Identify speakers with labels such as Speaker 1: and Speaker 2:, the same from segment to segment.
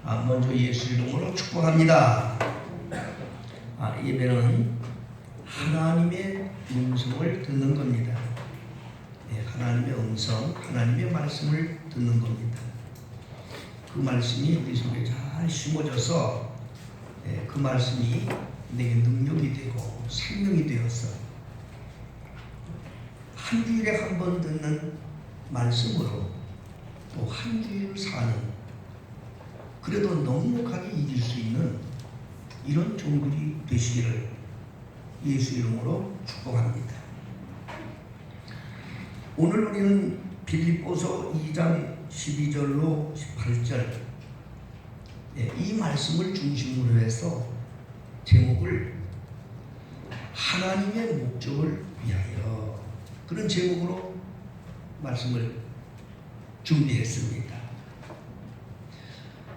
Speaker 1: 먼저 예수 이름으로 축복합니다. 예배는 하나님의 음성을 듣는 겁니다. 하나님의 음성, 하나님의 말씀을 듣는 겁니다. 그 말씀이 우리 속에 잘 심어져서 그 말씀이 내게 능력이 되고 생명이 되어서 한 주일에 한 번 듣는 말씀으로 또 한 주일을 사는, 그래도 넉넉하게 이길 수 있는 이런 종들이 되시기를 예수 이름으로 축복합니다. 오늘 우리는 빌립보서 2장 12절로 18절 이 말씀을 중심으로 해서 제목을 하나님의 목적을 위하여, 그런 제목으로 말씀을 준비했습니다.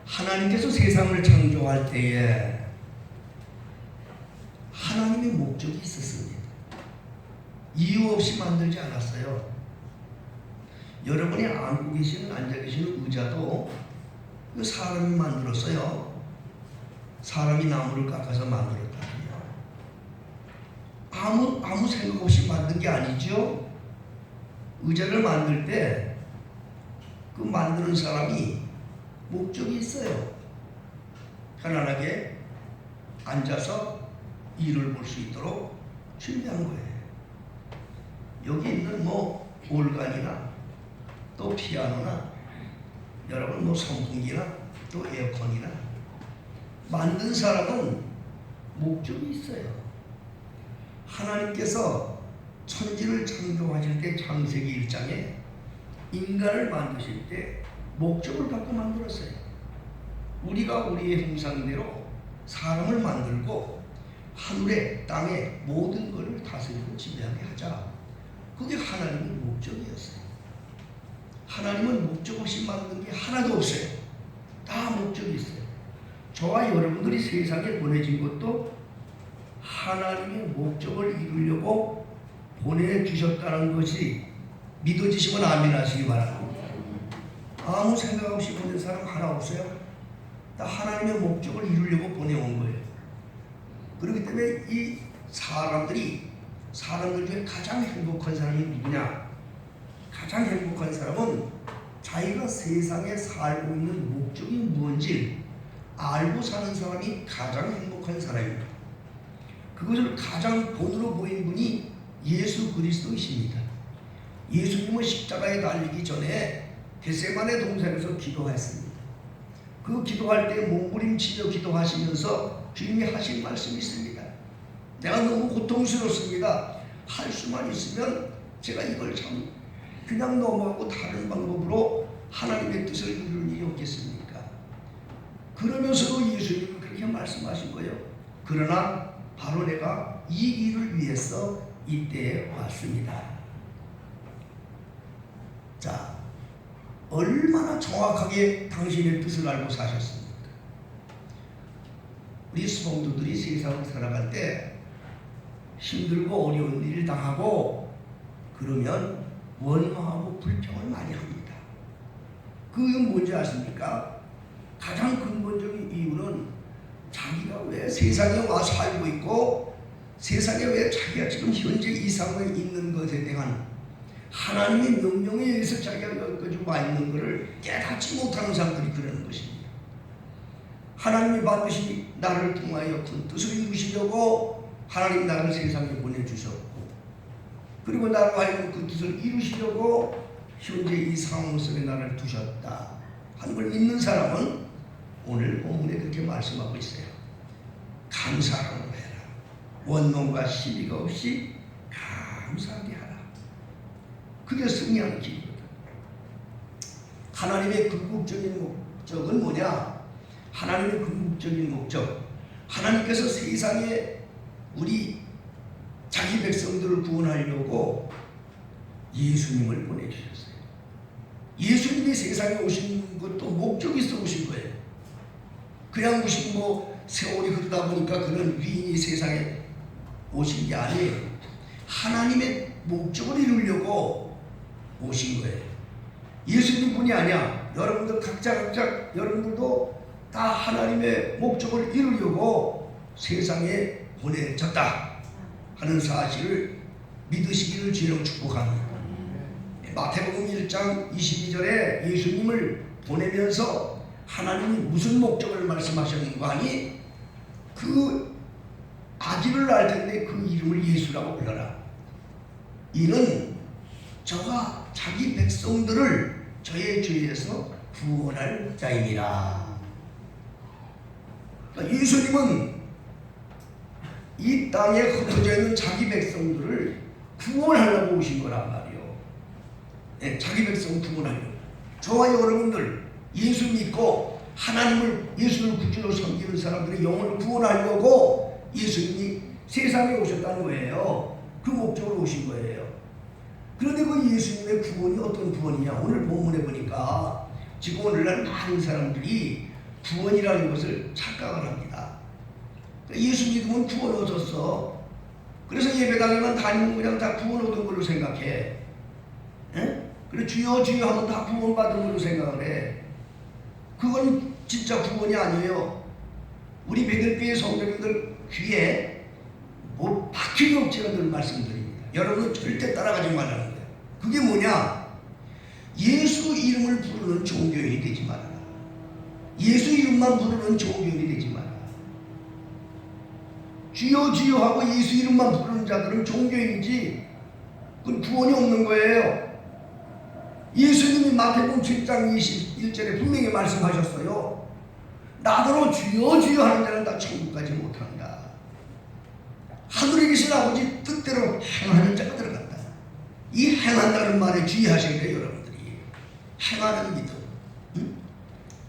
Speaker 1: 하나님께서 세상을 창조할 때에 하나님의 목적이 있었습니다. 이유 없이 만들지 않았어요. 여러분이 앉고 계시는, 앉아 계시는 의자도 사람이 만들었어요. 사람이 나무를 깎아서 만들었다고요. 아무 생각 없이 만든 게 아니죠. 의자를 만들 때 그 만드는 사람이 목적이 있어요. 편안하게 앉아서 일을 볼 수 있도록 준비한 거예요. 여기 있는 올간이나 또 피아노나 여러분 선풍기나 또 에어컨이나 만든 사람은 목적이 있어요. 하나님께서 천지를 창조하실 때 창세기 1장에 인간을 만드실 때 목적을 갖고 만들었어요. 우리가 우리의 형상대로 사람을 만들고 하늘에 땅에 모든 것을 다스리고 지배하게 하자. 그게 하나님의 목적이었어요. 하나님은 목적 없이 만든 게 하나도 없어요. 다 목적이 있어요. 저와 여러분들이 세상에 보내진 것도 하나님의 목적을 이루려고 보내주셨다는 것이 믿어지시면 아멘 하시기 바랍니다. 아무 생각 없이 보낸 사람 하나 없어요. 다 하나님의 목적을 이루려고 보내온 거예요. 그렇기 때문에 이 사람들 중에 가장 행복한 사람이 누구냐? 가장 행복한 사람은 자기가 세상에 살고 있는 목적이 무엇인지 알고 사는 사람이 가장 행복한 사람입니다. 그것을 가장 본으로 보인 분이 예수 그리스도이십니다. 예수님은 십자가에 달리기 전에 겟세마네 동산에서 기도했습니다. 그 기도할 때 몸부림치며 기도하시면서 주님이 하신 말씀이 있습니다. 내가 너무 고통스럽습니다. 할 수만 있으면 제가 이걸 참 그냥 넘어가고 다른 방법으로 하나님의 뜻을 이룰 일이 없겠습니까? 그러면서도 예수님은 그렇게 말씀하신 거예요. 그러나 바로 내가 이 일을 위해서 이때에 왔습니다. 자, 얼마나 정확하게 당신의 뜻을 알고 사셨습니까? 우리 성도들이 세상을 살아갈 때 힘들고 어려운 일을 당하고 그러면 원망하고 불평을 많이 합니다. 그건 뭔지 아십니까? 가장 근본적인 이유는 자기가 왜 세상에 와 살고 있고 세상에 왜 자기가 지금 현재 이 상황에 있는 것에 대한 하나님의 명령에 의해서 자기가 여기까지 와 있는 것을 깨닫지 못하는 사람들이 그러는 것입니다. 하나님이 반드시 나를 통하여 큰 뜻을 이루시려고 하나님 나를 세상에 보내주셨고, 그리고 나로 하여금 그 뜻을 이루시려고 현재 이 상황 속에 나를 두셨다 하는 걸 믿는 사람은 오늘 본문에 그렇게 말씀하고 있어요. 감사함으로 해라. 원망과 시비가 없이 감사하게 하라. 그게 승리하는 길이거든. 하나님의 궁극적인 목적은 뭐냐? 하나님의 궁극적인 목적, 하나님께서 세상에 우리 자기 백성들을 구원하려고 예수님을 보내주셨어요. 예수님이 세상에 오신 것도 목적이 있어 오신 거예요. 그냥 오신 세월이 흐르다 보니까 그런 위인이 세상에 오신 게 아니에요. 하나님의 목적을 이루려고 오신 거예요. 예수님뿐이 아니야. 여러분들 각자 여러분들도 다 다 하나님의 목적을 이루려고 세상에 보내졌다 하는 사실을 믿으시기를 주로 축복합니다. 마태복음 1장 22절에 예수님을 보내면서 하나님이 무슨 목적을 말씀하셨는가 하니 그 아기를 낳을 텐데 그 이름을 예수라고 불러라. 이는 저가 자기 백성들을 저의 죄에서 구원할 자입니다. 그러니까 예수님은 이 땅에 흩어져 있는 자기 백성들을 구원하려고 오신 거란 말이에요. 네, 자기 백성 구원하려고. 저와 여러분들 예수 믿고 하나님을 예수를 구주로 섬기는 사람들의 영혼을 구원하려고 예수님이 세상에 오셨다는 거예요. 그 목적으로 오신 거예요. 그런데 그 예수님의 구원이 어떤 구원이냐? 오늘 본문에 보니까 지금 오늘날 많은 사람들이 구원이라는 것을 착각을 합니다. 예수 믿으면 구원 얻었어. 그래서 예배당에만 다니면 그냥 다 구원 얻은 걸로 생각해. 에? 그래 주여 주여 하면 다 구원 받은 걸로 생각을 해. 그건 진짜 구원이 아니에요. 우리 베들교회 성도님들 귀에 뭐 박히게 없지는 늘 말씀드립니다. 여러분은 절대 따라가지 말라는 거예요. 그게 뭐냐? 예수 이름을 부르는 종교인이 되지 말아라. 예수 이름만 부르는 종교인이 되지 마라. 주여 주여 하고 예수 이름만 부르는 자들은 종교인이지 그건 구원이 없는 거예요. 예수님이 마태복음 7장 21절에 분명히 말씀하셨어요. 나더러 주여 주여 하는 자는 다 천국 가지 못한다. 하늘에 계신 아버지 뜻대로 행하는 자가 들어간다. 이 행한다는 말에 주의하셔야 돼요. 여러분들이 행하는 믿음. 응?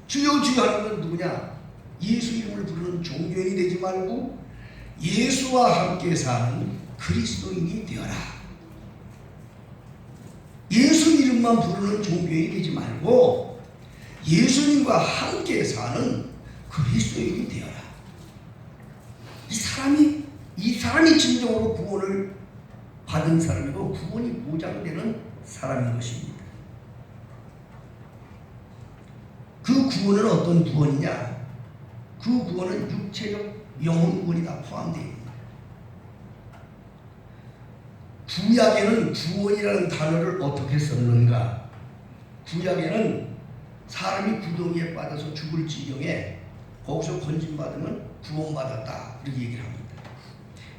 Speaker 1: 주여 주여 하는 건 누구냐? 예수 이름을 부르는 종교인이 되지 말고 예수와 함께 사는 그리스도인이 되어라. 예수 이름만 부르는 종교인이 되지 말고 예수님과 함께 사는 그리스도인이 되어라. 이 사람이 진정으로 구원을 받은 사람이고 구원이 보장되는 사람인 것입니다. 그 구원은 어떤 구원이냐? 그 구원은 육체적 영혼 구원이 다 포함되어 있습니다. 구약에는 구원이라는 단어를 어떻게 썼는가? 구약에는 사람이 구덩이에 빠져서 죽을 지경에 거기서 건진받으면 구원받았다 이렇게 얘기를 합니다.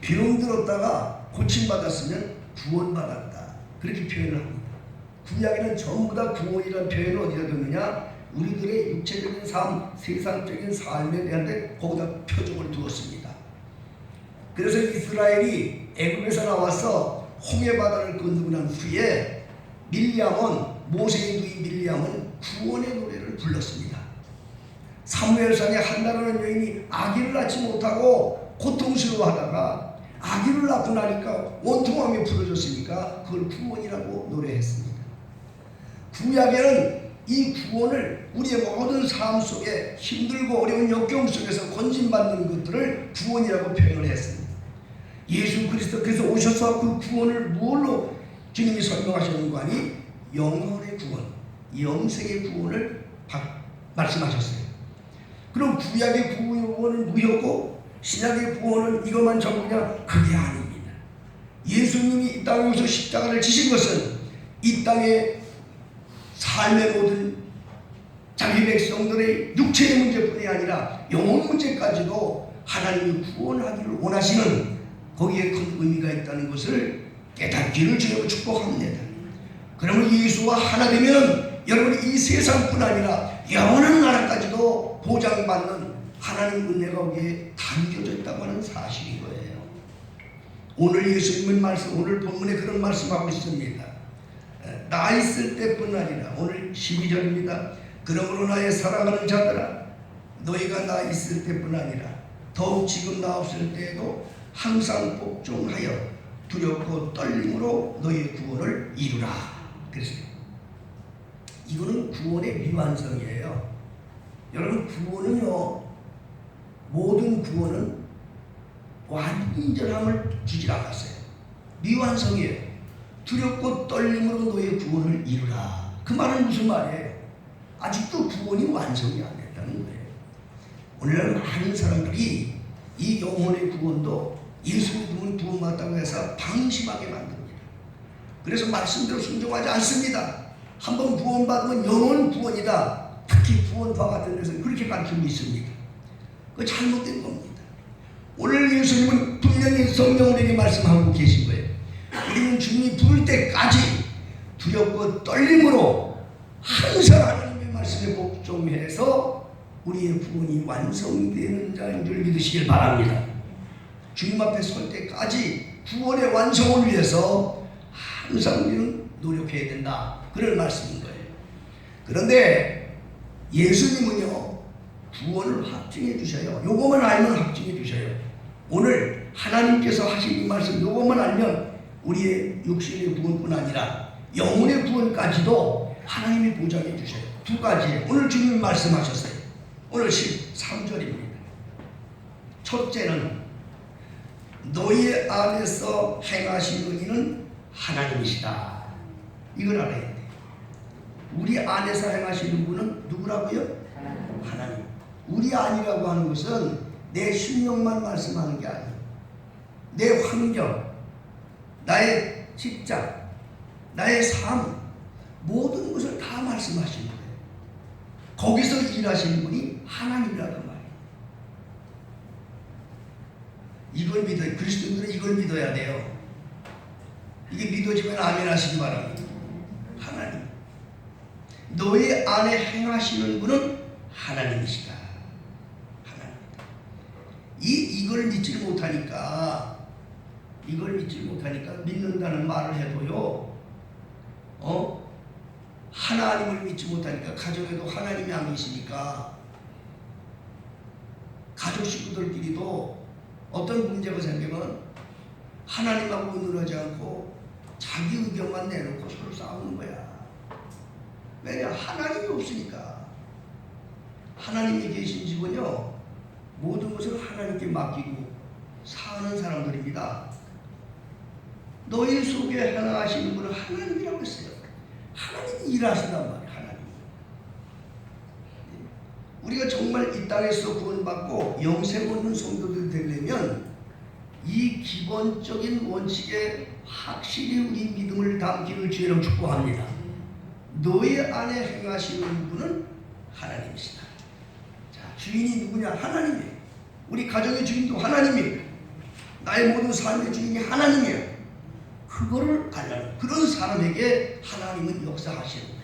Speaker 1: 병 들었다가 고침받았으면 구원받았다 그렇게 표현을 합니다. 구약에는 전부 다 구원이라는 표현을 어디다 뒀느냐? 우리들의 육체적인 삶, 세상적인 삶에 대한데 거기다 표적을 두었습니다. 그래서 이스라엘이 애굽에서 나와서 홍해바다를 건너고 난 후에 모세의 누이 밀리암은 구원의 노래를 불렀습니다. 사무엘상에 한나라는 여인이 아기를 낳지 못하고 고통스러워하다가 아기를 낳고 나니까 원통하며 부러졌으니까 그걸 구원이라고 노래했습니다. 구약에는 이 구원을 우리의 모든 삶 속에 힘들고 어려운 역경 속에서 건진받는 것들을 구원이라고 표현을 했습니다. 예수 그리스도께서 오셔서 그 구원을 무엇로 주님이 설명하셨는가 하니 영혼의 구원, 영생의 구원을 말씀하셨어요. 그럼 구약의 구원은 무효고 신약의 구원은 이것만 전부냐? 그게 아닙니다. 예수님이 이 땅에 오셔서 십자가를 지신 것은 이 땅에 삶의 모든 자기 백성들의 육체의 문제뿐이 아니라 영혼 문제까지도 하나님이 구원하기를 원하시는 거기에 큰 의미가 있다는 것을 깨닫기를 주여 축복합니다. 그러면 예수와 하나 되면 여러분이 이 세상뿐 아니라 영원한 나라까지도 보장받는 하나님 은혜가 거기에 담겨져 있다고 하는 사실인 거예요. 오늘 예수님은 오늘 본문에 그런 말씀하고 있습니다. 나 있을 때뿐 아니라 오늘 12절입니다. 그러므로 나의 사랑하는 자들아 너희가 나 있을 때뿐 아니라 더욱 지금 나 없을 때에도 항상 복종하여 두렵고 떨림으로 너희의 구원을 이루라. 그랬어요. 이거는 구원의 미완성이에요. 여러분 구원은요 모든 구원은 완전함을 주지 않았어요. 미완성이에요. 두렵고 떨림으로 너의 구원을 이루라. 그 말은 무슨 말이에요? 아직도 구원이 완성이 안 됐다는 거예요. 오늘날 많은 사람들이 이 영혼의 구원도 예수 믿으면 구원받다고 해서 방심하게 만듭니다. 그래서 말씀대로 순종하지 않습니다. 한번 구원받으면 영원 구원이다. 특히 구원파 같은 데서는 그렇게 가르치고 있습니다. 그거 잘못된 겁니다. 오늘 예수님은 분명히 성령에게 말씀하고 계신 거예요. 우리는 주님이 부를 때까지 두렵고 떨림으로 항상 하나님의 말씀에 복종해서 우리의 구원이 완성되는 자인 줄 믿으시길 바랍니다. 주님 앞에 설 때까지 구원의 완성을 위해서 항상 우리는 노력해야 된다. 그런 말씀인 거예요. 그런데 예수님은요, 구원을 확증해 주셔요. 요것만 알면 확증해 주셔요. 오늘 하나님께서 하신 이 말씀 요것만 알면 우리의 육신의 구원뿐 아니라 영혼의 구원까지도 하나님이 보장해 주셔요. 두 가지 오늘 주님이 말씀하셨어요. 오늘 13절입니다. 첫째는 너희 안에서 행하시는 이는 하나님이시다. 이걸 알아야 돼요. 우리 안에서 행하시는 분은 누구라고요? 하나님. 우리 안이라고 하는 것은 내 실력만 말씀하는 게 아니에요. 내 환경, 나의 직장, 나의 삶, 모든 것을 다 말씀하시는 거예요. 거기서 일하시는 분이 하나님이라고 말이에요. 이걸 믿어요. 그리스도인들은 이걸 믿어야 돼요. 이게 믿어지면 아멘 하시기 바랍니다. 하나님. 너희 안에 행하시는 분은 하나님이시다. 하나님이다. 이걸 믿지 못하니까, 믿는다는 말을 해도요, 하나님을 믿지 못하니까, 가정에도 하나님이 안 계시니까, 가족 식구들끼리도 어떤 문제가 생기면 하나님하고 의논하지 않고 자기 의견만 내놓고 서로 싸우는 거야. 왜냐? 하나님이 없으니까. 하나님이 계신 집은요, 모든 것을 하나님께 맡기고 사는 사람들입니다. 너희 속에 행하시는 분은 하나님이라고 했어요. 하나님이 일하신단 말이에요. 하나님. 우리가 정말 이 땅에서 구원받고 영생 얻는 성도들이 되려면 이 기본적인 원칙에 확실히 우리 믿음을 담기를 주의로 축복합니다. 너희 안에 행하시는 분은 하나님이시다. 자, 주인이 누구냐? 하나님이에요. 우리 가정의 주인도 하나님이에요. 나의 모든 삶의 주인이 하나님이에요. 그거를 알라는 그런 사람에게 하나님은 역사하시는 거예요.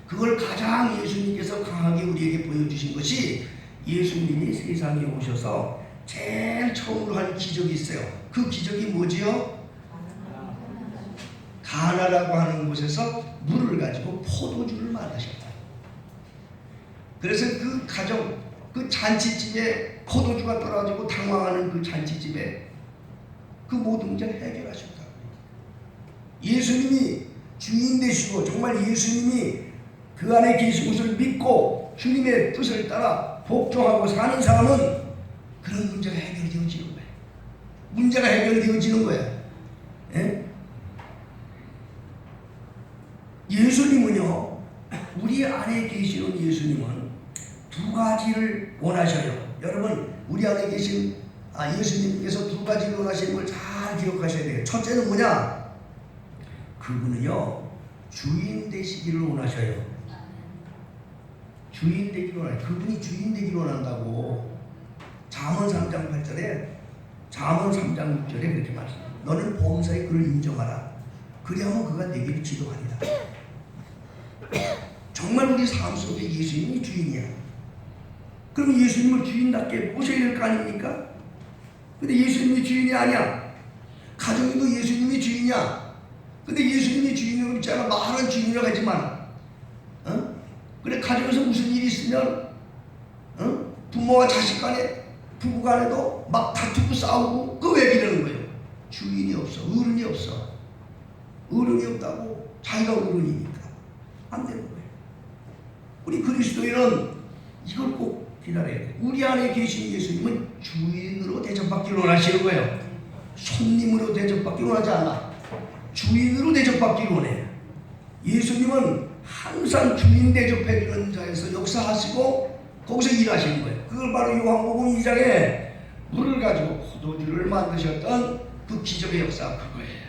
Speaker 1: 그걸 가장 예수님께서 강하게 우리에게 보여주신 것이 예수님이 세상에 오셔서 제일 처음으로 한 기적이 있어요. 그 기적이 뭐지요? 가나라고 하는 곳에서 물을 가지고 포도주를 만드셨다. 그래서 그 가정, 그 잔치집에 포도주가 떨어지고 당황하는 그 잔치집에 그 모든 문제를 해결하셨다. 예수님이 주인 되시고 정말 예수님이 그 안에 계신 것을 믿고 주님의 뜻을 따라 복종하고 사는 사람은 그런 문제가 해결되어지는 거예요. 문제가 해결되어지는 거예요. 예? 예수님은요, 우리 안에 계시는 예수님은 두 가지를 원하셔요. 여러분, 우리 안에 계신 예수님께서 두 가지를 원하시는 걸 잘 기억하셔야 돼요. 첫째는 뭐냐? 그분은요, 주인 되시기를 원하셔요. 주인 되기를 원해요. 그분이 주인 되기를 원한다고. 잠언 3장 8절에, 잠언 3장 6절에 그렇게 말씀합니다. 너는 범사에 그를 인정하라. 그리하면 그가 내게를 지도하리라. 정말 우리 삶 속에 예수님이 주인이야. 그럼 예수님을 주인답게 모셔야 될 거 아닙니까? 근데 예수님이 주인이 아니야. 가정에도 예수님이 주인이야. 근데 예수님이 주인으로 있잖아. 말은 주인이라고 하지만, 그래, 가정에서 무슨 일이 있으면, 부모와 자식 간에, 부부 간에도 막 다투고 싸우고, 그 왜 이러는 거예요? 주인이 없어. 어른이 없어. 어른이 없다고 자기가 어른이니까 안 되는 거예요. 우리 그리스도인은 이걸 꼭 기다려야 돼요. 우리 안에 계신 예수님은 주인으로 대접받기를 원하시는 거예요. 손님으로 대접받기를 원하지 않아. 주인으로 대접받기를 원해요. 예수님은 항상 주인 대접해주는 자에서 역사하시고 거기서 일하시는 거예요. 그걸 바로 요한복음 2장에 물을 가지고 포도주를 만드셨던 그 기적의 역사 그거예요.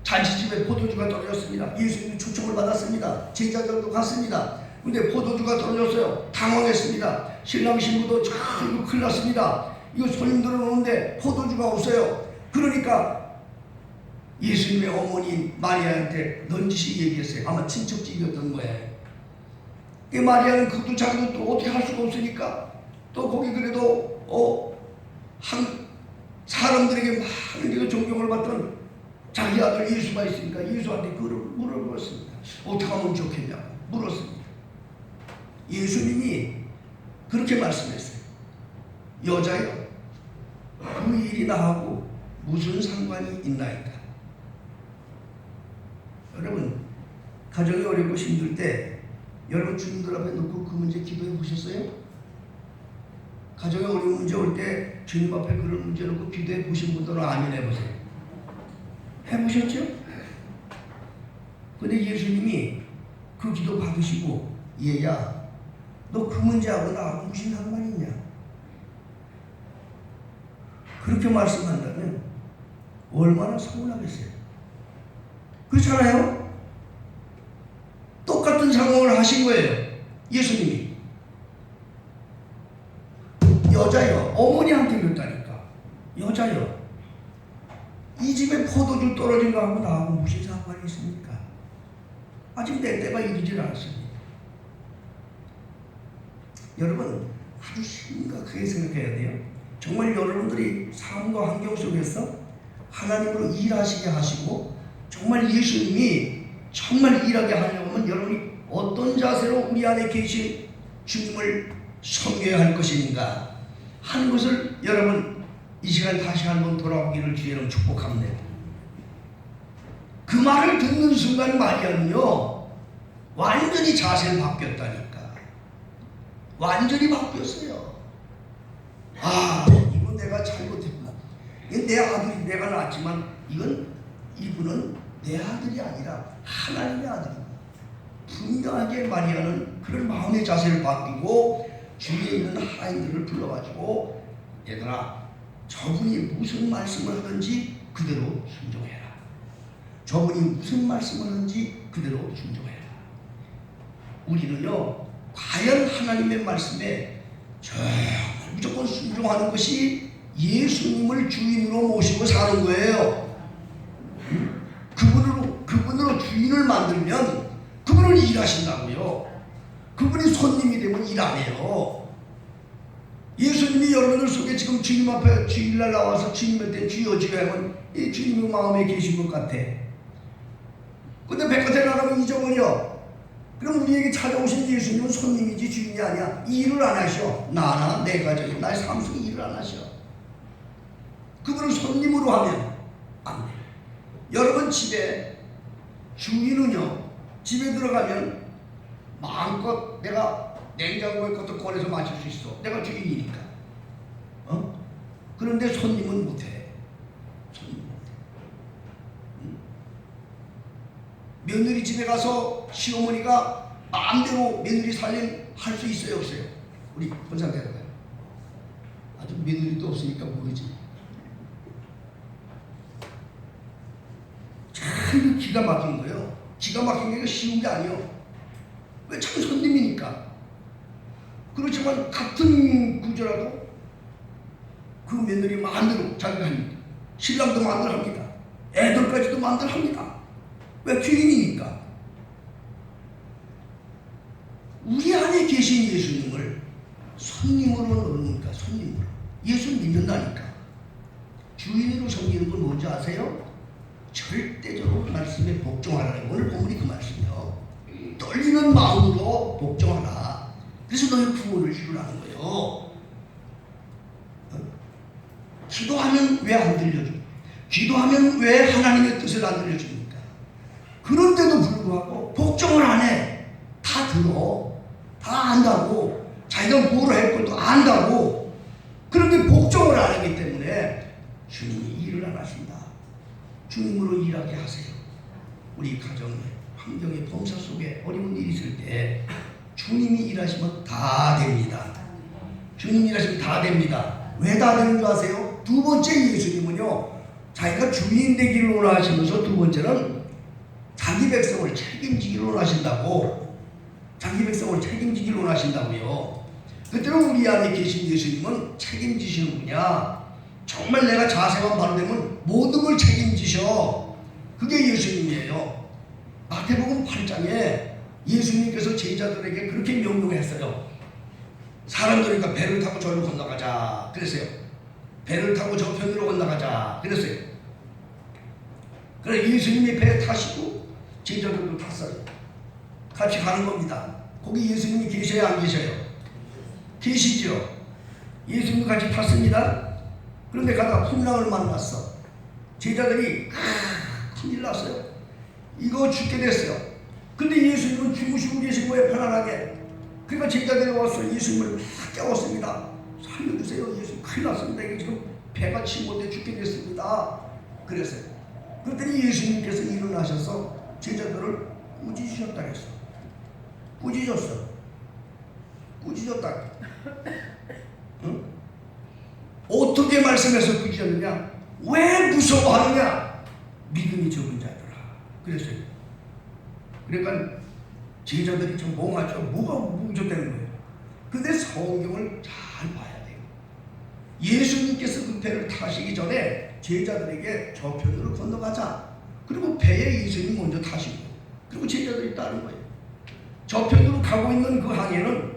Speaker 1: 잔치집에 포도주가 떨어졌습니다. 예수님이 초청을 받았습니다. 제자들도 갔습니다. 근데 포도주가 떨어졌어요. 당황했습니다. 신랑 신부도 참 큰일 났습니다. 이거 손님들은 오는데 포도주가 없어요. 그러니까 예수님의 어머니 마리아한테 넌지시 얘기했어요. 아마 친척집이었던 거예요. 마리아는 그것도 자기도 또 어떻게 할 수가 없으니까 또 거기 그래도 사람들에게 많은 존경을 받던 자기 아들 예수가 있으니까 예수한테 그걸 물어봤습니다. 어떻게 하면 좋겠냐고 물었습니다. 예수님이 그렇게 말씀했어요. 여자여, 그 일이 나하고 무슨 상관이 있나이까. 여러분, 가정이 어렵고 힘들 때 여러분 주님들 앞에 놓고 그 문제 기도해 보셨어요? 가정에 어려운 문제 올 때 주님 앞에 그런 문제 놓고 기도해 보신 분들은 아멘 해보세요. 해보셨죠? 근데 예수님이 그 기도 받으시고 얘야 너 그 문제하고 나하고 무슨 상관이 있냐? 그렇게 말씀한다면 얼마나 서운하겠어요? 그렇잖아요? 똑같은 상황을 하신 거예요. 예수님이. 여자여, 어머니한테 그랬다니까. 여자여, 이 집에 포도주 떨어진 거하고 나하고 무슨 상관이 있습니까? 아직 내 때가 이르질 않았습니다. 여러분, 아주 심각하게 생각해야 돼요. 정말 여러분들이 삶과 환경 속에서 하나님으로 일하시게 하시고 정말 예수님이 정말 일하게 하려고 하면 여러분이 어떤 자세로 우리 안에 계신 주님을 섬겨야 할 것인가 하는 것을 여러분 이 시간 다시 한번 돌아오기를 주의로 축복합니다. 그 말을 듣는 순간 마리아는요 완전히 자세를 바뀌었다니까. 완전히 바뀌었어요. 아, 이건 내가 잘못했구나. 이건 내 아들이 내가 낳았지만 이분은 내 아들이 아니라 하나님의 아들입니다. 분명하게 마리아는 그런 마음의 자세를 바뀌고 주위에 있는 하나님들을 불러가지고 얘들아, 저분이 무슨 말씀을 하든지 그대로 순종해라. 저분이 무슨 말씀을 하든지 그대로 순종해라. 우리는요 과연 하나님의 말씀에 정말 무조건 순종하는 것이 예수님을 주인으로 모시고 사는 거예요. 그분으로 주인을 만들면 그분은 일하신다고요. 그분이 손님이 되면 일 안 해요. 예수님이 여러분들 속에 지금 주님 앞에 주일날 나와서 주님한테 주여 주여 하면 이 주님의 마음에 계신 것 같아. 근데 백화점에 나가면 잊어버려. 그럼 우리에게 찾아오신 예수님은 손님이지 주인이 아니야. 일을 안 하셔. 나나 내 가정이 나의 삶 속에 일을 안 하셔. 그분을 손님으로 하면 안 돼. 여러분 집에 주인은요 집에 들어가면 마음껏 내가 냉장고에 것도 꺼내서 마실 수 있어. 내가 주인이니까. 그런데 손님은 못해. 손님 못해. 며느리 집에 가서 시어머니가 마음대로 며느리 살림 할 수 있어요 없어요? 우리 본상 대답해요. 아주 며느리도 없으니까 모르지. 참 기가 막힌 거예요. 기가 막힌 게 쉬운 게 아니에요. 왜 참 손님이니까. 그렇지만 같은 구조라도 그 며느리 마음대로 자기가 합니다. 신랑도 마음대로 합니다. 애들까지도 마음대로 합니다. 왜? 주인이니까. 우리 안에 계신 예수님을 손님으로 넣으니까. 손님으로 예수 믿는다니까. 주인으로 섬기는 건 뭔지 아세요? 절대적으로 말씀에 복종하라는 오늘 본문이 그 말씀이요. 떨리는 마음으로 복종하라. 그래서 너의 구원을 이루라는 거예요. 기도하면 왜 안 들려줘? 기도하면 왜 하나님의 뜻을 안 들려줍니까? 그런데도 불구하고 복종을 안 해. 다 들어. 다 안다고. 자기가 뭐를 할 것도 안다고. 그런데 복종을 안 하기 때문에 주님이 일을 안 하신다. 주님으로 일하게 하세요. 우리 가정에 환경의 범사 속에 어려운 일이 있을 때 주님이 일하시면 다 됩니다. 주님 일하시면 다 됩니다. 왜 다 되는 줄 아세요? 두 번째 예수님은요, 자기가 주인 되기를 원하시면서 두 번째는 자기 백성을 책임지기를 원하신다고. 자기 백성을 책임지기를 원하신다고요. 그때는 우리 안에 계신 예수님은 책임지시는 분이야. 정말 내가 자세만 바로 되면 모든 걸 책임지셔. 그게 예수님이에요. 마태복음 8장에 예수님께서 제자들에게 그렇게 명령했어요. 사람들이니까 배를 타고 저리로 건너가자 그랬어요. 배를 타고 저 편으로 건너가자 그랬어요. 그래서 예수님이 배 타시고 제자들도 탔어요. 같이 가는 겁니다. 거기 예수님이 계셔야 안 계셔요? 계시죠. 예수님도 같이 탔습니다. 그런데 가다가 풍랑을 만났어. 제자들이 큰일 났어요. 이거 죽게 됐어요. 근데 예수님은 주무시고 계신 거예요, 편안하게. 그러니까 제자들이 와서 예수님을 막 깨웠습니다. 살려주세요. 예수님 큰일 났습니다. 이게 지금 배가 침몰돼 죽게 됐습니다. 그랬어요. 그랬더니 예수님께서 일어나셔서 제자들을 꾸짖으셨다 그랬어. 꾸짖었어. 꾸짖었다. 응? 어떻게 말씀해서 꾸짖었느냐? 왜 무서워하느냐? 믿음이 적은 자들아. 그랬어요. 그러니까 제자들이 좀 멍하죠. 뭐가 뭉쳤다는 거예요. 근데 성경을 잘 봐야 돼요. 예수님께서 그 배를 타시기 전에 제자들에게 저편으로 건너가자. 그리고 배에 예수님 먼저 타시고, 그리고 제자들이 따른 거예요. 저편으로 가고 있는 그 항해는,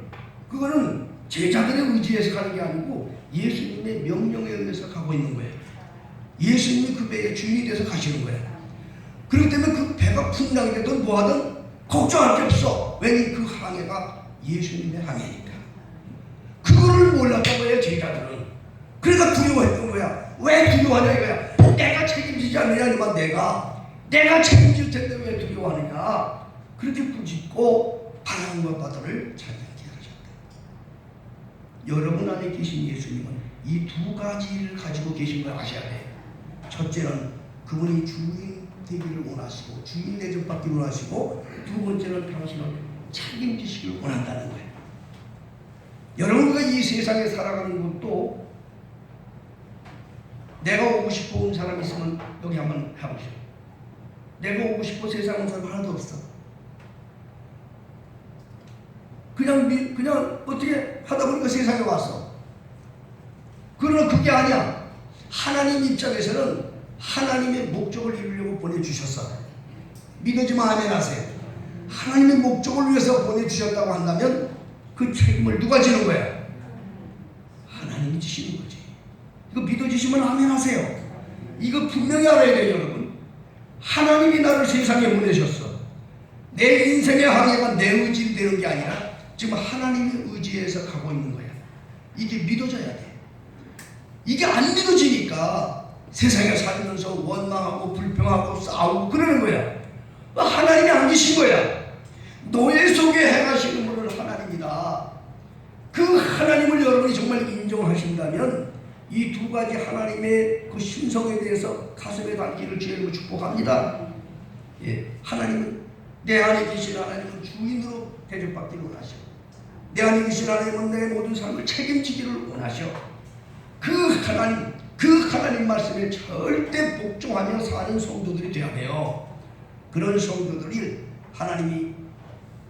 Speaker 1: 그거는 제자들의 의지에서 가는 게 아니고 예수님의 명령에 의해서 가고 있는 거예요. 예수님이 그 배의 주인이 돼서 가시는 거예요. 그렇기 때문에 그 배가 풍랑이 되든 뭐하든 걱정할 게 없어. 왜냐면 그 항해가 예수님의 항해니까. 그거를 몰랐던 거예요, 제자들은. 그러니까 두려워했던 거야. 왜 두려워하냐 이거야. 내가 책임지지 않느냐, 아니면 내가 책임질 텐데 왜 두려워하느냐. 그렇게 꾸짖고 바람과 바다를 자기한테 하셨다. 여러분 안에 계신 예수님은 이 두 가지를 가지고 계신 걸 아셔야 돼요. 첫째는 그분이 주인 되기를 원하시고, 주인 대접받기를 원하시고, 두 번째는 당신을 책임지시기를 원한다는 거예요. 여러분과 이 세상에 살아가는 것도, 내가 오고 싶어 온 사람 있으면 여기 한번 해보시오. 내가 오고 싶어 세상 온 사람 하나도 없어. 그냥 어떻게 하다 보니까 세상에 왔어. 그러나 그게 아니야. 하나님 입장에서는 하나님의 목적을 이루려고 보내주셨어. 믿어지면 아멘 하세요. 하나님의 목적을 위해서 보내주셨다고 한다면 그 책임을 누가 지는 거야? 하나님이 지시는 거지. 이거 믿어지시면 아멘 하세요. 이거 분명히 알아야 돼요, 여러분. 하나님이 나를 세상에 보내셨어. 내 인생의 항해가 내 의지로 되는 게 아니라 지금 하나님의 의지에서 가고 있는 거야. 이게 믿어져야 돼. 이게 안 믿어지니까 세상에 살면서 원망하고 불평하고 싸우고 그러는 거야. 하나님이 안 계신 거야. 노예 속에 행하시는 분은 하나님이다. 그 하나님을 여러분이 정말 인정하신다면 이 두 가지 하나님의 그 신성에 대해서 가슴에 담기를 주의로 축복합니다. 예, 하나님은, 내 안에 계신 하나님은 주인으로 대접받기를 원하셔. 내 안에 계신 하나님은 내 모든 삶을 책임지기를 원하셔. 그 하나님 말씀에 절대 복종하며 사는 성도들이 되어야 돼요. 그런 성도들이 하나님이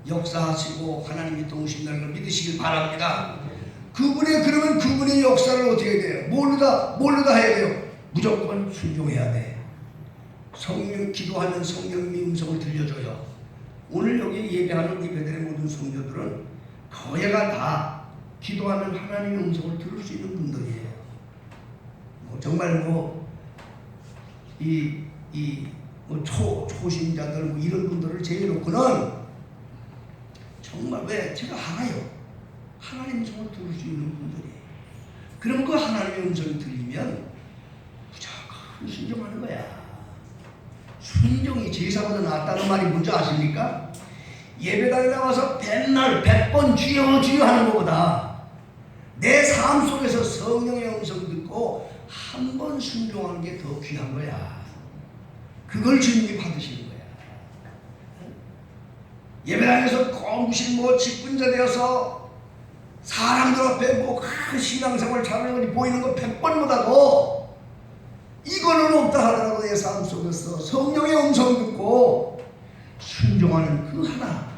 Speaker 1: 역사하시고 하나님이 도우신다는 걸 믿으시길 바랍니다. 그러면 그분의 역사를 어떻게 해야 돼요? 뭘로 다 해야 돼요? 무조건 순종해야 돼. 성령 기도하면 성령님이 음성을 들려줘요. 오늘 여기 예배하는 우리 베들의 모든 성도들은 거의가 다 기도하면 하나님의 음성을 들을 수 있는 분들이에요. 정말 초신자들 이런 분들을 제외놓고는 정말 왜 제가 알아요. 하나님의 음성을 들을 수 있는 분들이에요. 그럼 그 하나님의 음성이 들리면 무조건 순종하는 거야. 순종이 제사보다 낫다는 말이 뭔지 아십니까? 예배당에 나와서 맨날 100번 주여 주여 하는 것보다 내 삶 속에서 성령의 음성 듣고 한 번 순종하는 게 더 귀한 거야. 그걸 주님이 받으시는 거야. 예배당에서 공신 직분자 되어서 사람들 앞에 뭐 신앙생활 잘하는 보이는 거 100번보다도 이거는 없다 하더라도 내 삶 속에서 성령의 음성 듣고 순종하는 그 하나,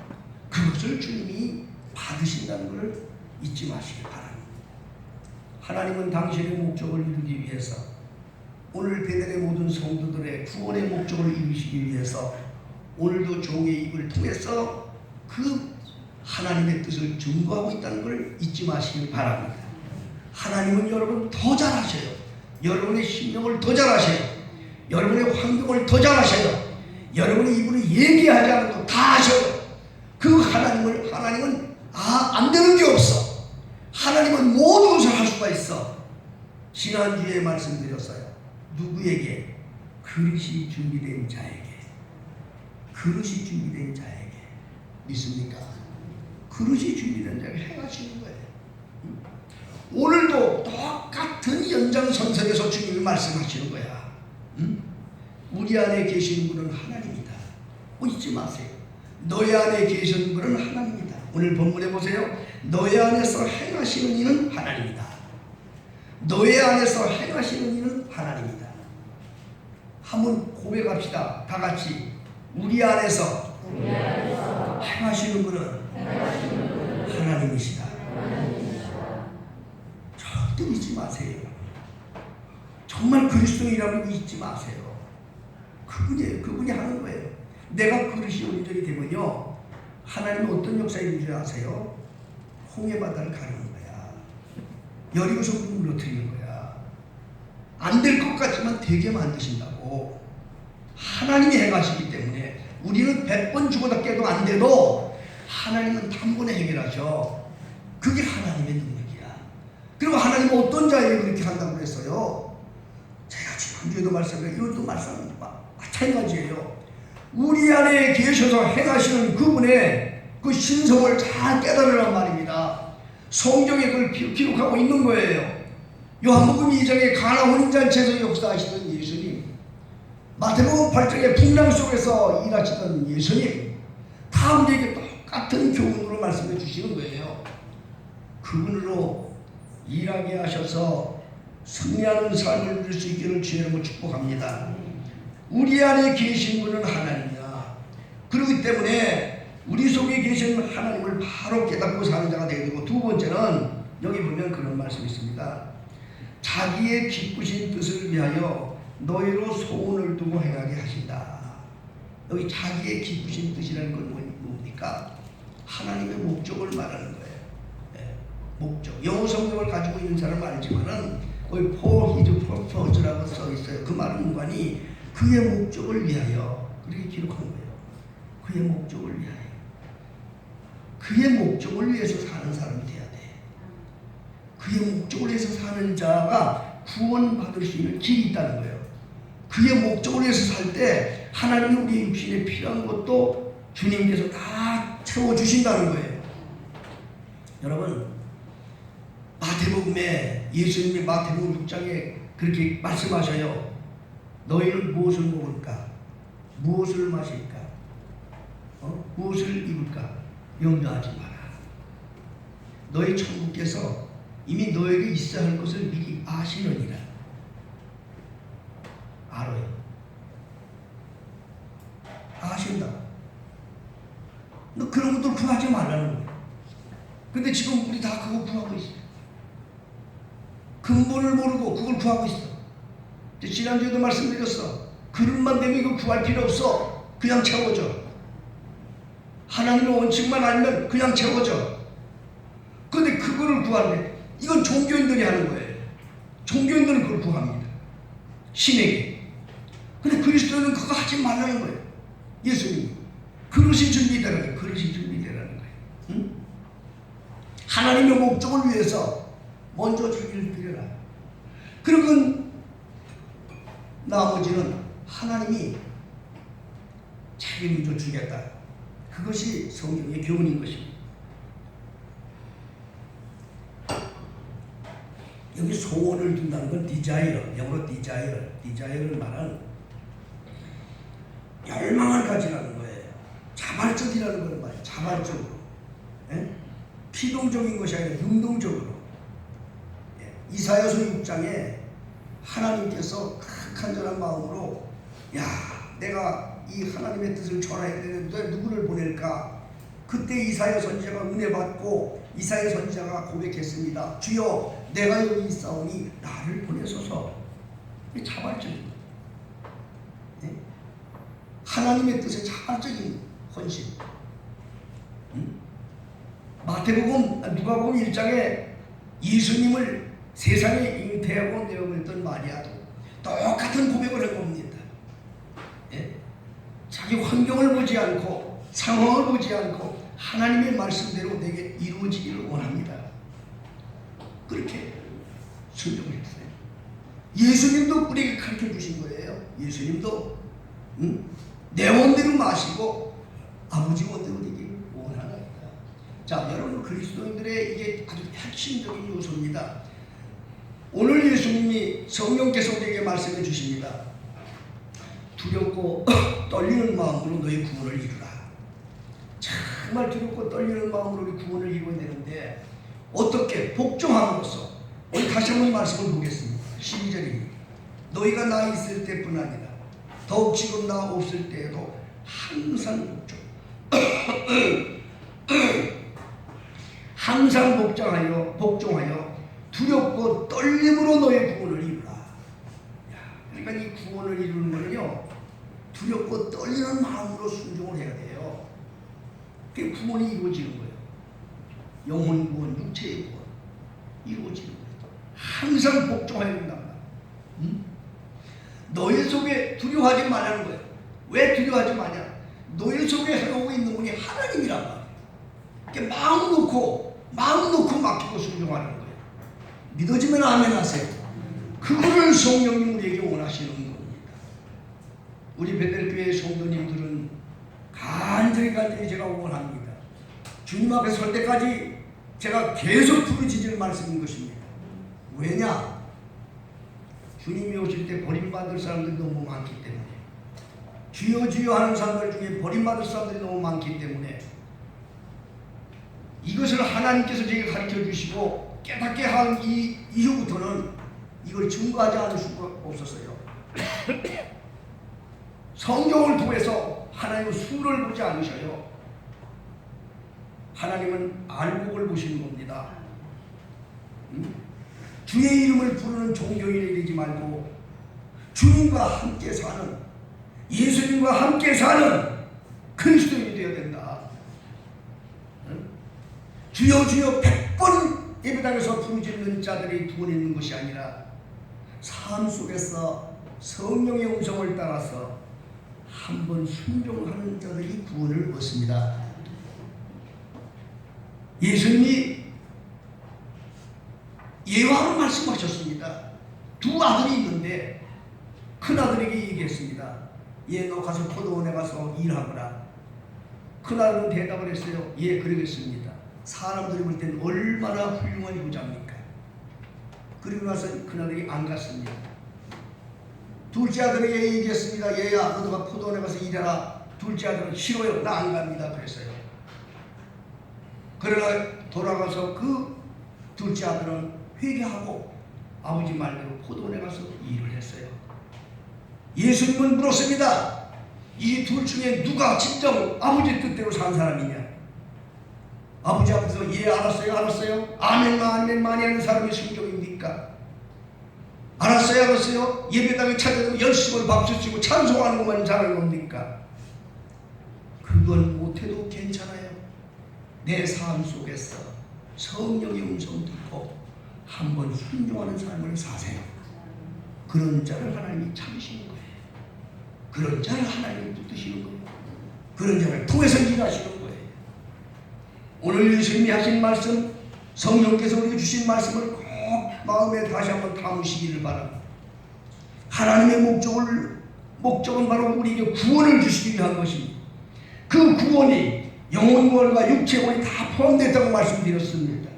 Speaker 1: 그것을 주님이 받으신다는 것을 잊지 마시기 바랍니다. 하나님은 당신의 목적을 이루기 위해서, 오늘 베델의 모든 성도들의 구원의 목적을 이루시기 위해서 오늘도 종의 입을 통해서 그 하나님의 뜻을 증거하고 있다는 걸 잊지 마시길 바랍니다. 하나님은 여러분 더 잘하셔요. 여러분의 심령을 더 잘하셔요. 여러분의 환경을 더 잘하셔요. 여러분의 입으로 얘기하지 않아도 다 아셔요. 그 하나님은 안 되는 게 없어. 하나님은 모든 것을 할 수가 있어. 지난주에 말씀드렸어요. 누구에게? 그릇이 준비된 자에게. 그릇이 준비된 자에게. 믿습니까? 그릇이 준비된 자에게 행하시는 거예요. 오늘도 똑같은 연장선상에서 주님이 말씀하시는 거야. 우리 안에 계신 분은 하나님이다. 잊지 마세요. 너희 안에 계신 분은 하나님이다. 오늘 본문에 보세요. 너희 안에서 행하시는 이는 하나님이다. 너희 안에서 행하시는 이는 하나님이다. 한번 고백합시다. 다 같이. 우리 안에서 행하시는 분은 하나님이시다. 절대 잊지 마세요. 정말 그리스도인이라고 잊지 마세요. 그분이에요. 그분이 하는 거예요. 내가 그릇이 온전히 되면요, 하나님은 어떤 역사에 있는 줄 아세요? 홍해바다를 가르는 거야. 여리고성을 무너뜨리는 거야. 안 될 것 같지만 되게 만드신다고. 하나님이 행하시기 때문에 우리는 100번 죽어다 깨도 안 돼도 하나님은 단번에 해결하셔. 그게 하나님의 능력이야. 그리고 하나님은 어떤 자에게 그렇게 한다고 그랬어요? 제가 지난주에도 말씀드렸는데 이것도 마찬가지예요. 우리 안에 계셔서 행하시는 그분의 그 신성을 잘 깨달으란 말입니다. 성경에 그걸 기록하고 있는 거예요. 요한복음 2장에 가나 혼인잔치에서 역사하시던 예수님, 마태복음 8장에 풍랑 속에서 일하시던 예수님, 다 우리에게 똑같은 교훈으로 말씀해 주시는 거예요. 그분으로 일하게 하셔서 승리하는 삶을 누릴 수 있기를 주의 이름으로 축복합니다. 우리 안에 계신 분은 하나님이야. 그렇기 때문에 우리 속에 계신 하나님을 바로 깨닫고 사는 자가 되게 되고, 두 번째는 여기 보면 그런 말씀이 있습니다. 자기의 기쁘신 뜻을 위하여 너희로 소원을 두고 행하게 하신다. 여기 자기의 기쁘신 뜻이라는 건 뭡니까? 하나님의 목적을 말하는 거예요. 목적. 영어 성경을 가지고 있는 사람은 알지만은 거기 for his purpose라고 써 있어요. 그 말은 무관이 그의 목적을 위하여 그렇게 기록한 거예요. 그의 목적을 위하여. 그의 목적을 위해서 사는 사람이 돼야 돼. 그의 목적을 위해서 사는 자가 구원받을 수 있는 길이 있다는 거예요. 그의 목적을 위해서 살 때 하나님이 우리의 육신에 필요한 것도 주님께서 다 채워주신다는 거예요. 여러분, 마태복음에 예수님이 마태복음 6장에 그렇게 말씀하셔요. 너희는 무엇을 먹을까? 무엇을 마실까? 무엇을 입을까? 염려하지 마라. 너희 천국께서 이미 너에게 있어야 할 것을 미리 아시느니라. 알아요. 아신다. 너 그런 것들 구하지 말라는 거예요. 근데 지금 우리 다 그거 구하고 있어요. 근본을 모르고 그걸 구하고 있어. 지난주에도 말씀드렸어. 그릇만 되면 이거 구할 필요 없어. 그냥 채워져. 하나님의 원칙만 알면 그냥 채워져. 근데 그거를 구하는데 이건 종교인들이 하는 거예요. 종교인들은 그걸 구합니다. 신에게. 근데 그리스도는 그거 하지 말라는 거예요. 예수님. 그릇이 준비되라는 거예요. 그릇이 준비되라는 거예요. 응? 하나님의 목적을 위해서 먼저 자기를 드려라. 그러면 나머지는 하나님이 책임져 주겠다. 그것이 성경의 교훈인 것입니다. 여기 소원을 둔다는 건 desire, 영어로 desire를 말하는 열망을 가지라는 거예요. 자발적이라는 걸 말이에요. 자발적으로. 예? 피동적인 것이 아니라 능동적으로. 이사야서 6장에 하나님께서 간절한 마음으로 야 내가 이 하나님의 뜻을 전해야 되는데 누구를 보낼까? 그때 이사야 선지자가 은혜 받고 이사야 선지자가 고백했습니다. 주여 내가 여기 있사오니 나를 보내소서. 자발적인 네? 하나님의 뜻에 자발적인 헌신. 누가복음 1장에 예수님을 세상에 잉태하고 내어버렸던 마리아도 똑같은 고백을 한 겁니다. 예? 자기 환경을 보지 않고 상황을 보지 않고 하나님의 말씀대로 내게 이루어지기를 원합니다. 그렇게 순종을 했어요. 예수님도 우리에게 가르쳐 주신 거예요. 예수님도 내 원대로 마시고 아버지 원대로 되기 원하나이다. 자, 여러분 그리스도인들의 이게 아주 핵심적인 요소입니다. 오늘 예수님이 성령께서 우리에게 말씀해 주십니다. 두렵고 떨리는 마음으로 너의 구원을 이루라. 정말 두렵고 떨리는 마음으로 우리 구원을 이루어야 되는데 어떻게? 복종함으로써. 우리 다시 한번 말씀을 보겠습니다. 12절입니다. 너희가 나 있을 때뿐 아니라 더욱 지금 나 없을 때에도 항상 복종. 항상 복종하여 두렵고 떨림으로 너의 구원을 이루라. 그러니까 이 구원을 이루는 거는요, 두렵고 떨리는 마음으로 순종을 해야 돼요. 그 구원이 이루어지는 거예요. 영혼 구원, 육체의 구원 이루어지는 거예요. 항상 복종해야 된다. 너희 속에 두려워하지 말라는 거예요. 왜 두려워하지 마냐? 너희 속에 해오고 있는 분이 하나님이란 말이에요. 이렇게 마음 놓고 맡기고 순종하는 거예요. 믿어지면 아멘 하세요. 그거를 성령님 우리에게 원하시는 겁니다. 우리 베델교회 성도님들은 간절히 제가 원합니다. 주님 앞에 설 때까지 제가 계속 부르짖을 말씀인 것입니다. 왜냐? 주님이 오실 때 버림받을 사람들이 너무 많기 때문에, 주여 주여 하는 사람들 중에 버림받을 사람들이 너무 많기 때문에 이것을 하나님께서 제게 가르쳐 주시고 깨닫게 한 이후부터는 이걸 증거하지 않을 수가 없었어요. 성경을 통해서 하나님은 수를 보지 않으셔요. 하나님은 알곡을 보시는 겁니다. 주의 이름을 부르는 종교인이 되지 말고 주님과 함께 사는, 예수님과 함께 사는 그리스도인이 되어야 된다. 주여 주여 100번 예배당에서 부르짖는 자들이 두 번 있는 것이 아니라 삶 속에서 성령의 음성을 따라서 한 번 순종하는 자들이 구원을 얻습니다. 예수님이 예화로 말씀하셨습니다. 두 아들이 있는데 큰 아들에게 얘기했습니다. 너 가서 포도원에 가서 일하거라. 큰 아들은 대답을 했어요. 예, 그러겠습니다. 사람들이 볼 때는 얼마나 훌륭한 부자입니까? 그리고 나서 큰 아들이 안 갔습니다. 둘째 아들에게 얘기했습니다. 얘야, 너가 포도원에 가서 일해라. 둘째 아들은 싫어요. 나 안 갑니다. 그랬어요. 그러나 돌아가서 그 둘째 아들은 회개하고 아버지 말대로 포도원에 가서 일을 했어요. 예수님은 물었습니다. 이 둘 중에 누가 진정 아버지 뜻대로 산 사람이냐? 아버지 앞에서 예, 알았어요. 아멘 많이 하는 사람이 순종입니까? 알았어요. 예배당에 찾아서 열심히 박수치고 찬송하는 것만 잘하는 겁니까? 그건 못해도 괜찮아요. 내 삶 속에서 성령의 음성 듣고 한번 순종하는 삶을 사세요. 그런 자를 하나님이 찾으시는 거예요. 그런 자를 하나님이 붙드시는 거예요. 그런 자를 통해서 일하시는 거예요. 오늘 예수님이 하신 말씀, 성령께서 우리에게 주신 말씀을 꼭 마음에 다시 한번 담으시기를 바랍니다. 하나님의 목적은 바로 우리에게 구원을 주시기 위한 것입니다. 그 구원이 영혼 구원과 육체 구원이 다 포함됐다고 말씀드렸습니다.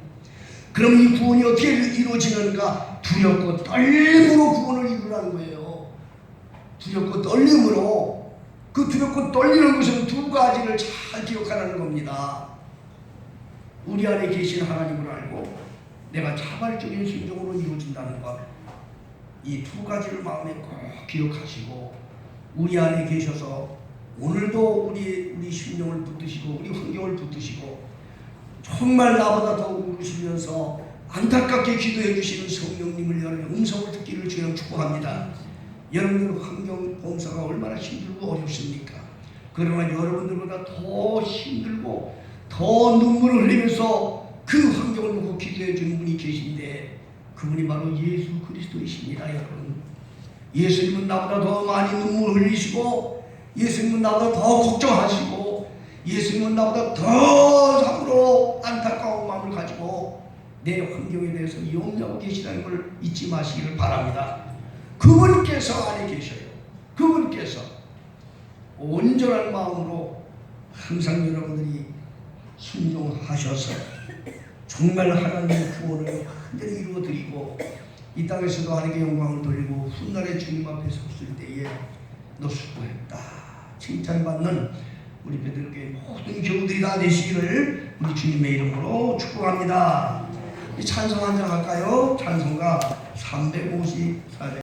Speaker 1: 그럼 이 구원이 어떻게 이루어지는가? 두렵고 떨림으로 구원을 이루라는 거예요. 두렵고 떨림으로. 그 두렵고 떨리는 것은 두 가지를 잘 기억하라는 겁니다. 우리 안에 계신 하나님을 알고 내가 자발적인 순종으로 이루어진다는 것, 이 두 가지를 마음에 꼭 기억하시고 우리 안에 계셔서 오늘도 우리 심령을 붙드시고 우리 환경을 붙드시고 정말 나보다 더 울으시면서 안타깝게 기도해 주시는 성령님을 여러분의 음성을 듣기를 주여 축복합니다. 여러분들 환경 봉사가 얼마나 힘들고 어렵습니까? 그러나 여러분들보다 더 힘들고 더 눈물을 흘리면서 그 환경을 놓고 기도해 주는 분이 계신데 그분이 바로 예수 그리스도이십니다. 여러분, 예수님은 나보다 더 많이 눈물 흘리시고 예수님은 나보다 더 걱정하시고 예수님은 나보다 더 참으로 안타까운 마음을 가지고 내 환경에 대해서 염려하고 계시다는 걸 잊지 마시기를 바랍니다. 그분께서 안에 계셔요. 그분께서 온전한 마음으로 항상 여러분들이 순종하셔서 정말 하나님의 구원을 완전히 이루어드리고 이 땅에서도 하나님께 영광을 돌리고 훗날에 주님 앞에 섰을 때에 너 수고했다 칭찬받는 우리 베드로교회 모든 교우들이 다 되시기를 우리 주님의 이름으로 축복합니다. 찬송 한 장 할까요? 찬송가 354장.